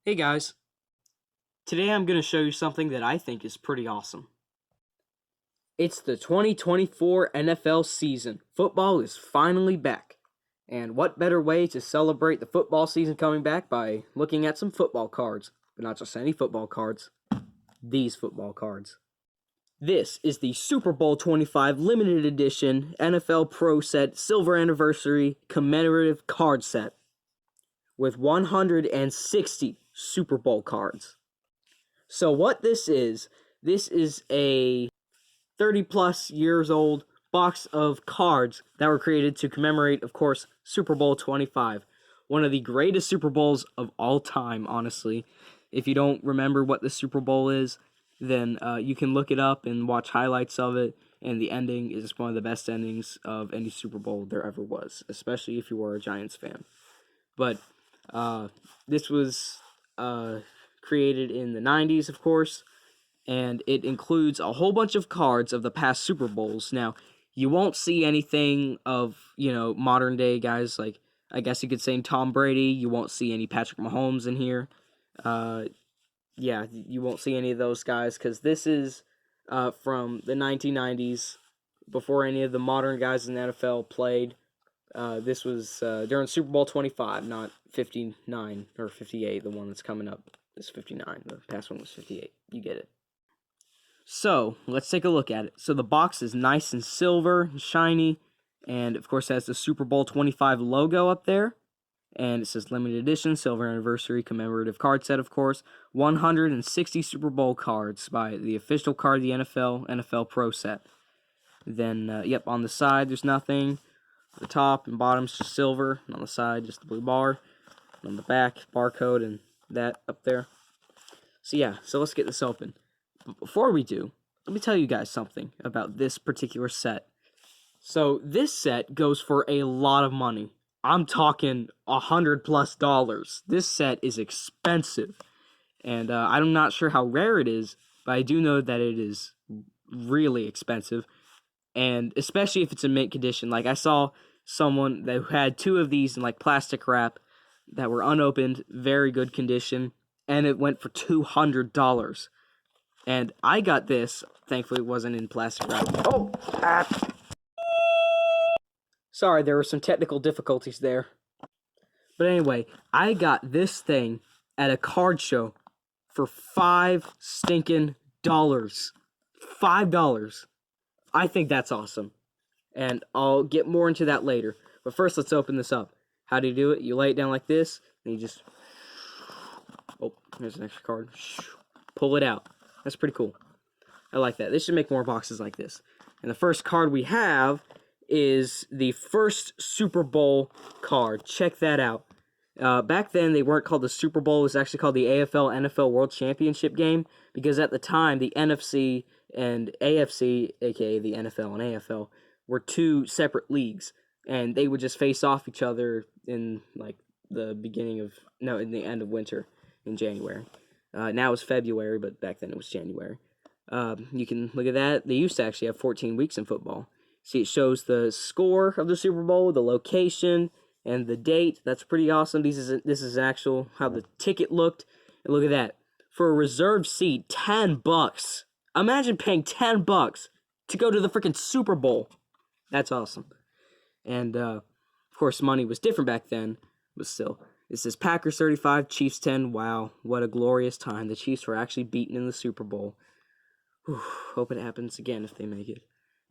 Hey guys, today I'm going to show you something that I think is pretty awesome. It's the 2024 NFL season. Football is finally back. And what better way to celebrate the football season coming back by looking at some football cards. But not just any football cards, these football cards. This is the Super Bowl 25 limited edition NFL Pro Set Silver Anniversary commemorative card set with 160 Super Bowl cards. So what this is a 30 plus years old box of cards that were created to commemorate, of course, Super Bowl 25. One of the greatest Super Bowls of all time, honestly. If you don't remember what the Super Bowl is, then you can look it up and watch highlights of it. And the ending is one of the best endings of any Super Bowl there ever was, especially if you were a Giants fan. But this was created in the 90s, of course, and it includes a whole bunch of cards of the past Super Bowls. Now, you won't see anything of, modern day guys like, I guess you could say, Tom Brady. You won't see any Patrick Mahomes in here. Yeah, you won't see any of those guys because this is from the 1990s, before any of the modern guys in the NFL played. This was during Super Bowl 25, not 59 or 58, the one that's coming up is 59. The past one was 58. You get it. So, let's take a look at it. So, the box is nice and silver and shiny, and of course has the Super Bowl 25 logo up there. And it says limited edition, silver anniversary commemorative card set, of course. 160 Super Bowl cards by the official card of the NFL Pro Set. Then, on the side, there's nothing. The top and bottom's just silver, and on the side, just the blue bar. And on the back, barcode and that up there. So let's get this open. But before we do, let me tell you guys something about this particular set. So this set goes for a lot of money. I'm talking $100+. This set is expensive. And I'm not sure how rare it is, but I do know that it is really expensive. And especially if it's in mint condition. Like, I saw someone that had two of these in, like, plastic wrap that were unopened, very good condition, and it went for $200. And I got this, thankfully it wasn't in plastic wrap. Sorry, there were some technical difficulties there. But anyway, I got this thing at a card show for $5 stinking dollars. $5. I think that's awesome. And I'll get more into that later. But first, let's open this up. How do you do it? You lay it down like this, and you just... Oh, here's an extra card. Pull it out. That's pretty cool. I like that. They should make more boxes like this. And the first card we have is the first Super Bowl card. Check that out. Back then, they weren't called the Super Bowl. It was actually called the AFL-NFL World Championship game, because at the time, the NFC and AFC, aka the NFL and AFL, were two separate leagues, and they would just face off each other in, like, in the end of winter in January. Now it's February, but back then it was January. You can look at that. They used to actually have 14 weeks in football. See, it shows the score of the Super Bowl, the location, and the date. That's pretty awesome. This is actual how the ticket looked. And look at that. For a reserved seat, $10. Imagine paying $10 to go to the freaking Super Bowl. That's awesome. And of course, money was different back then, but still. It says Packers 35, Chiefs 10. Wow, what a glorious time. The Chiefs were actually beaten in the Super Bowl. Whew, hope it happens again if they make it.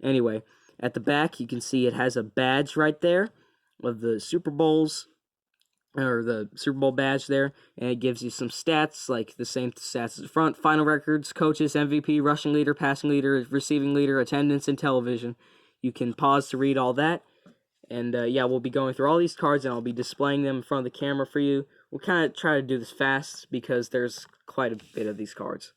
Anyway, at the back, you can see it has a badge right there of the Super Bowls, or the Super Bowl badge there, and it gives you some stats, like the same stats as the front: final records, coaches, MVP, rushing leader, passing leader, receiving leader, attendance, and television. You can pause to read all that. And we'll be going through all these cards, and I'll be displaying them in front of the camera for you. We'll kind of try to do this fast because there's quite a bit of these cards.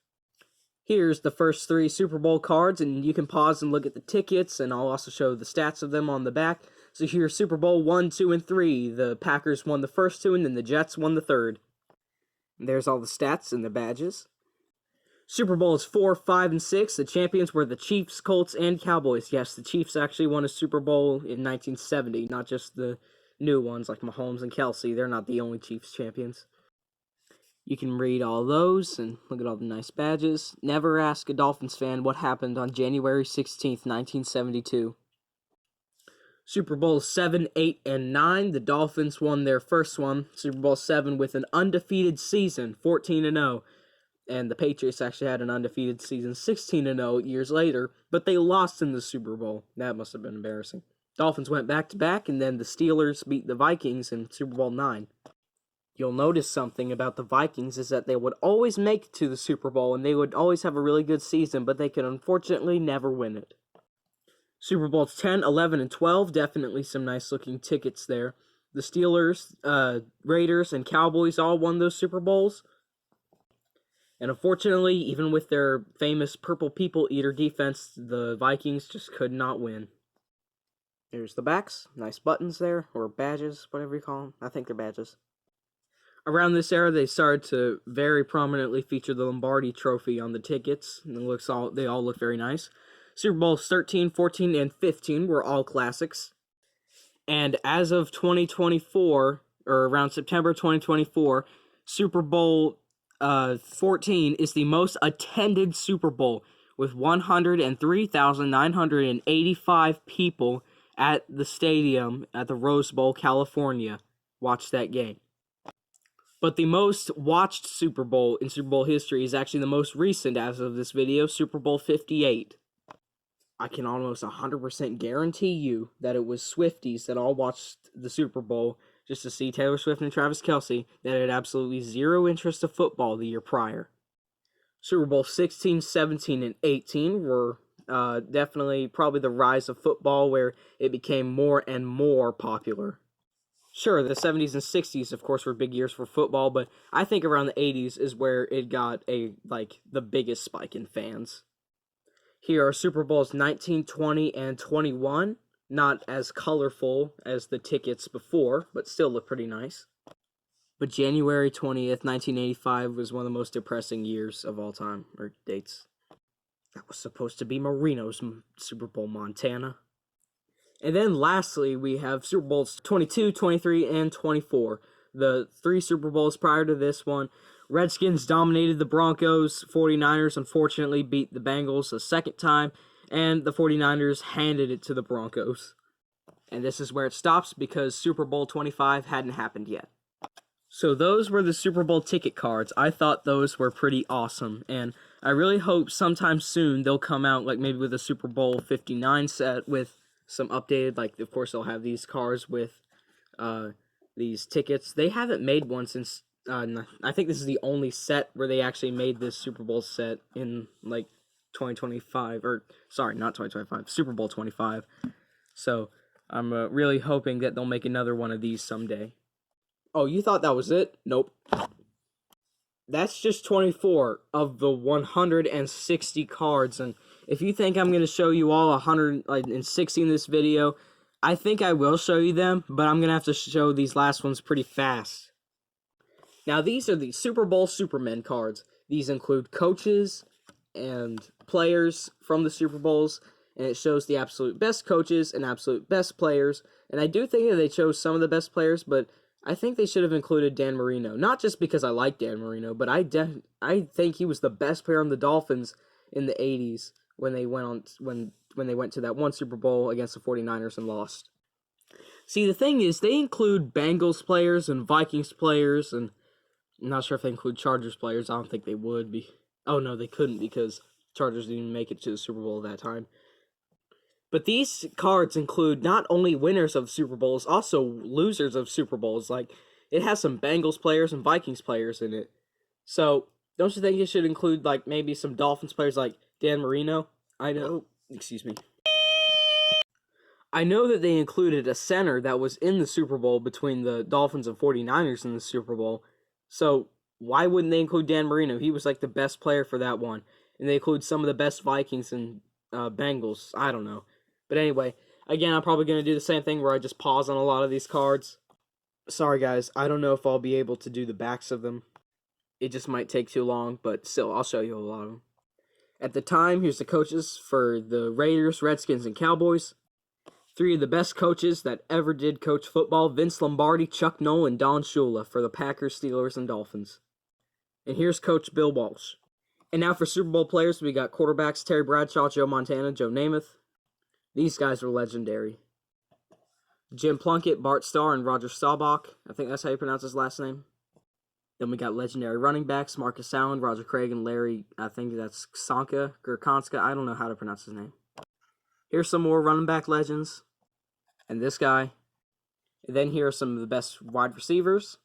Here's the first three Super Bowl cards, and you can pause and look at the tickets, and I'll also show the stats of them on the back. So here's Super Bowl 1, 2, and 3. The Packers won the first two, and then the Jets won the third. And there's all the stats and the badges. Super Bowls 4, 5, and 6. The champions were the Chiefs, Colts, and Cowboys. Yes, the Chiefs actually won a Super Bowl in 1970, not just the new ones like Mahomes and Kelsey. They're not the only Chiefs champions. You can read all those and look at all the nice badges. Never ask a Dolphins fan what happened on January 16th, 1972. Super Bowl 7, 8, and 9, the Dolphins won their first one, Super Bowl 7, with an undefeated season, 14-0. And the Patriots actually had an undefeated season, 16-0 years later, but they lost in the Super Bowl. That must have been embarrassing. Dolphins went back-to-back, and then the Steelers beat the Vikings in Super Bowl 9. You'll notice something about the Vikings is that they would always make it to the Super Bowl, and they would always have a really good season, but they could unfortunately never win it. Super Bowls 10, 11, and 12, definitely some nice-looking tickets there. The Steelers, Raiders, and Cowboys all won those Super Bowls. And unfortunately, even with their famous Purple People Eater defense, the Vikings just could not win. Here's the backs. Nice buttons there, or badges, whatever you call them. I think they're badges. Around this era, they started to very prominently feature the Lombardi Trophy on the tickets. And they all look very nice. Super Bowls 13, 14, and 15 were all classics. And as of 2024, or around September 2024, Super Bowl 14 is the most attended Super Bowl, with 103,985 people at the stadium at the Rose Bowl, California. Watch that game. But the most watched Super Bowl in Super Bowl history is actually the most recent as of this video, Super Bowl 58. I can almost 100% guarantee you that it was Swifties that all watched the Super Bowl just to see Taylor Swift and Travis Kelce that had absolutely zero interest of football the year prior. Super Bowl 16, 17, and 18 were definitely probably the rise of football where it became more and more popular. Sure, the 70s and 60s, of course, were big years for football, but I think around the 80s is where it got the biggest spike in fans. Here are Super Bowls 19, 20, and 21. Not as colorful as the tickets before, but still look pretty nice. But January 20th, 1985 was one of the most depressing years of all time, or dates. That was supposed to be Marino's Super Bowl, Montana. And then lastly, we have Super Bowls 22, 23, and 24. The 3 Super Bowls prior to this one, Redskins dominated the Broncos. 49ers unfortunately beat the Bengals a second time, and the 49ers handed it to the Broncos. And this is where it stops because Super Bowl 25 hadn't happened yet. So those were the Super Bowl ticket cards. I thought those were pretty awesome, and I really hope sometime soon they'll come out maybe with a Super Bowl 59 set with some updated, of course they'll have these cards with these tickets. They haven't made one since, I think this is the only set where they actually made this Super Bowl set in, 2025, or, sorry, not 2025, Super Bowl 25. So, I'm really hoping that they'll make another one of these someday. Oh, you thought that was it? Nope. That's just 24 of the 160 cards, and if you think I'm going to show you all 160 in this video, I think I will show you them, but I'm going to have to show these last ones pretty fast. Now, these are the Super Bowl Supermen cards. These include coaches and players from the Super Bowls, and it shows the absolute best coaches and absolute best players, and I do think that they chose some of the best players, but I think they should have included Dan Marino. Not just because I like Dan Marino, but I think he was the best player on the Dolphins in the 80s when they went to that one Super Bowl against the 49ers and lost. See, the thing is, they include Bengals players and Vikings players, and I'm not sure if they include Chargers players. I don't think they would be. Oh, no, they couldn't because Chargers didn't even make it to the Super Bowl at that time. But these cards include not only winners of Super Bowls, also losers of Super Bowls. It has some Bengals players and Vikings players in it. So, don't you think it should include, maybe some Dolphins players like Dan Marino? I know that they included a center that was in the Super Bowl between the Dolphins and 49ers in the Super Bowl. So, why wouldn't they include Dan Marino? He was, the best player for that one. And they include some of the best Vikings and Bengals. I don't know. But anyway, again, I'm probably going to do the same thing where I just pause on a lot of these cards. Sorry, guys. I don't know if I'll be able to do the backs of them. It just might take too long, but still, I'll show you a lot of them. At the time, here's the coaches for the Raiders, Redskins, and Cowboys. 3 of the best coaches that ever did coach football, Vince Lombardi, Chuck Noll, and Don Shula for the Packers, Steelers, and Dolphins. And here's Coach Bill Walsh. And now for Super Bowl players, we got quarterbacks Terry Bradshaw, Joe Montana, Joe Namath. These guys were legendary. Jim Plunkett, Bart Starr, and Roger Staubach. I think that's how you pronounce his last name. Then we got legendary running backs Marcus Allen, Roger Craig, and Larry, I think that's Gerkonska. I don't know how to pronounce his name. Here's some more running back legends. And this guy. And then here are some of the best wide receivers,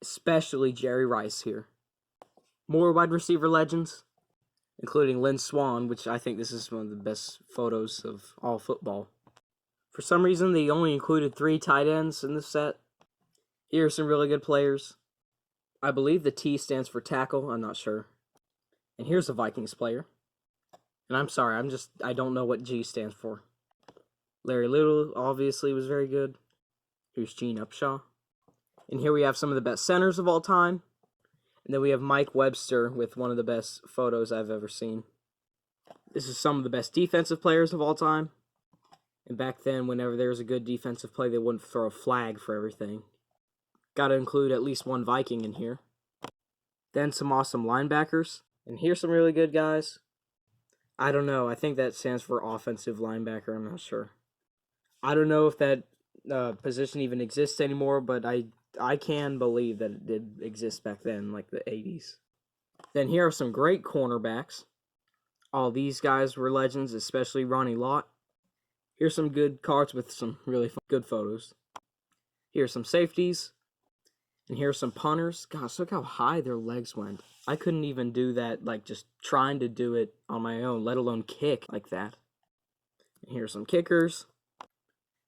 especially Jerry Rice here. More wide receiver legends, including Lynn Swann, which I think this is one of the best photos of all football. For some reason, they only included 3 tight ends in this set. Here are some really good players. I believe the T stands for tackle, I'm not sure. And here's a Vikings player. And I'm sorry, I don't know what G stands for. Larry Little, obviously, was very good. Here's Gene Upshaw. And here we have some of the best centers of all time. And then we have Mike Webster with one of the best photos I've ever seen. This is some of the best defensive players of all time. And back then, whenever there was a good defensive play, they wouldn't throw a flag for everything. Got to include at least one Viking in here. Then some awesome linebackers. And here's some really good guys. I don't know. I think that stands for offensive linebacker. I'm not sure. I don't know if that position even exists anymore, but I can believe that it did exist back then, like the 80s. Then here are some great cornerbacks. All these guys were legends, especially Ronnie Lott. Here's some good cards with some really good photos. Here's some safeties. And here's some punters. Gosh, look how high their legs went. I couldn't even do that, like just trying to do it on my own, let alone kick like that. And here's some kickers.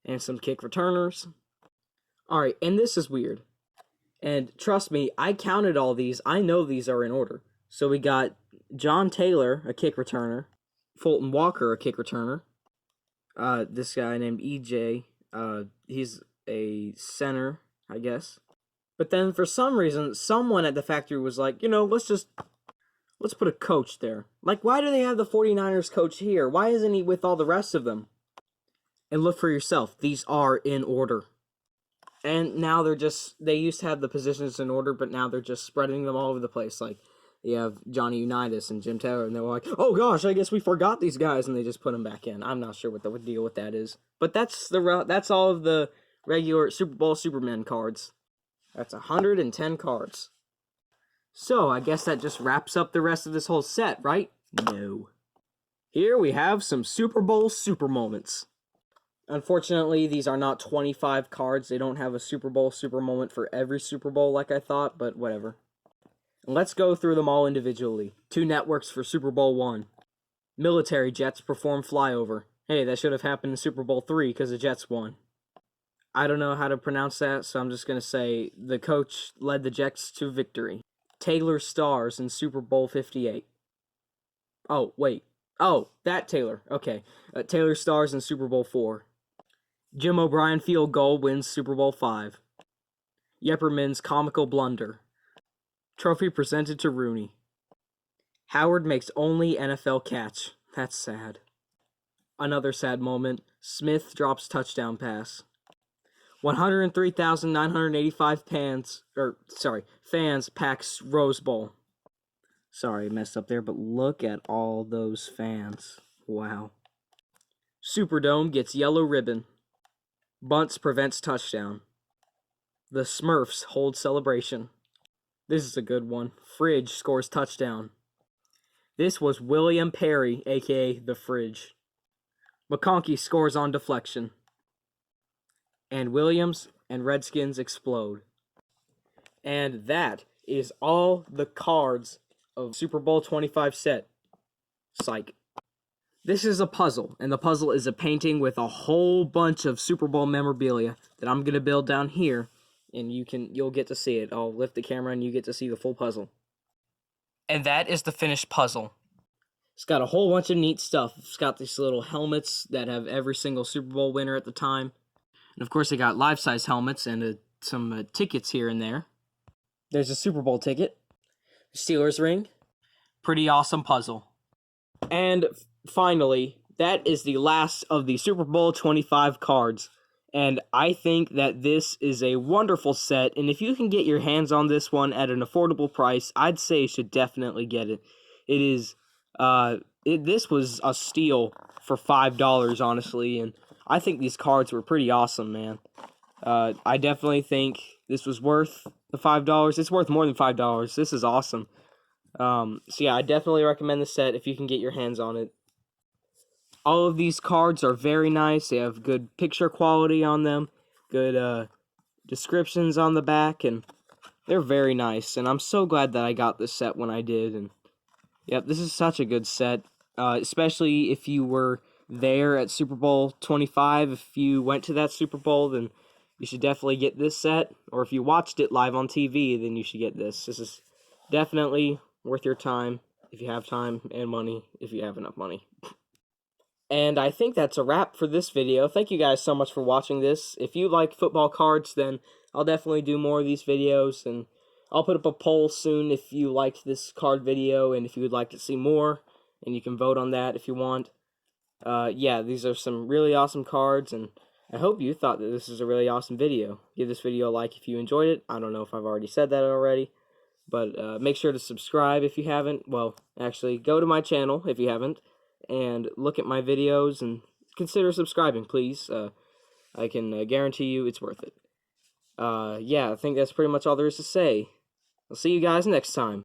And some kick returners. Alright, and this is weird. And trust me, I counted all these. I know these are in order. So we got John Taylor, a kick returner. Fulton Walker, a kick returner. This guy named EJ, he's a center, I guess. But then for some reason, someone at the factory was like, let's put a coach there. Like, why do they have the 49ers coach here? Why isn't he with all the rest of them? And look for yourself. These are in order. And now they used to have the positions in order, but now they're just spreading them all over the place. Like, you have Johnny Unitas and Jim Taylor, and they were like, oh gosh, I guess we forgot these guys, and they just put them back in. I'm not sure what the deal with that is. But that's all of the regular Super Bowl Superman cards. That's 110 cards. So, I guess that just wraps up the rest of this whole set, right? No. Here we have some Super Bowl super moments. Unfortunately, these are not 25 cards. They don't have a Super Bowl super moment for every Super Bowl like I thought, but whatever. Let's go through them all individually. 2 networks for Super Bowl 1. Military jets perform flyover. Hey, that should have happened in Super Bowl 3 because the Jets won. I don't know how to pronounce that, so I'm just going to say the coach led the Jets to victory. Taylor stars in Super Bowl 58. Oh, wait. Oh, that Taylor. Okay. Taylor stars in Super Bowl 4. Jim O'Brien field goal wins Super Bowl 5. Yepperman's comical blunder. Trophy presented to Rooney. Howard makes only NFL catch. That's sad. Another sad moment. Smith drops touchdown pass. 103,985 fans packs Rose Bowl. Sorry, I messed up there, but look at all those fans. Wow. Superdome gets yellow ribbon. Bunts prevents touchdown. The Smurfs hold celebration. This is a good one. Fridge scores touchdown. This was William Perry, a.k.a. The Fridge. McConkey scores on deflection. And Williams and Redskins explode. And that is all the cards of Super Bowl 25 set. Psych. This is a puzzle, and the puzzle is a painting with a whole bunch of Super Bowl memorabilia that I'm going to build down here, and you'll get to see it. I'll lift the camera and you get to see the full puzzle. And that is the finished puzzle. It's got a whole bunch of neat stuff. It's got these little helmets that have every single Super Bowl winner at the time. And of course, they got life-size helmets and some tickets here and there. There's a Super Bowl ticket. Steelers ring. Pretty awesome puzzle. And finally, that is the last of the Super Bowl 25 cards. And I think that this is a wonderful set, and if you can get your hands on this one at an affordable price, I'd say you should definitely get it. It is, this was a steal for $5, honestly, and I think these cards were pretty awesome, man. I definitely think this was worth the $5. It's worth more than $5. This is awesome. So yeah, I definitely recommend the set if you can get your hands on it. All of these cards are very nice. They have good picture quality on them, good descriptions on the back, and they're very nice. And I'm so glad that I got this set when I did. And yep, this is such a good set, especially if you were there at Super Bowl 25. If you went to that Super Bowl, then you should definitely get this set. Or if you watched it live on TV, then you should get this. This is definitely worth your time if you have time, and money if you have enough money. And I think that's a wrap for this video. Thank you guys so much for watching this. If you like football cards, then I'll definitely do more of these videos, and I'll put up a poll soon if you liked this card video and if you would like to see more, and you can vote on that if you want. Yeah, these are some really awesome cards, and I hope you thought that this is a really awesome video. Give this video a like if you enjoyed it. I don't know if I've already said that already, but make sure to subscribe if you haven't. Well, actually, go to my channel if you haven't, and look at my videos, and consider subscribing, please. I can guarantee you it's worth it. Yeah, I think that's pretty much all there is to say. I'll see you guys next time.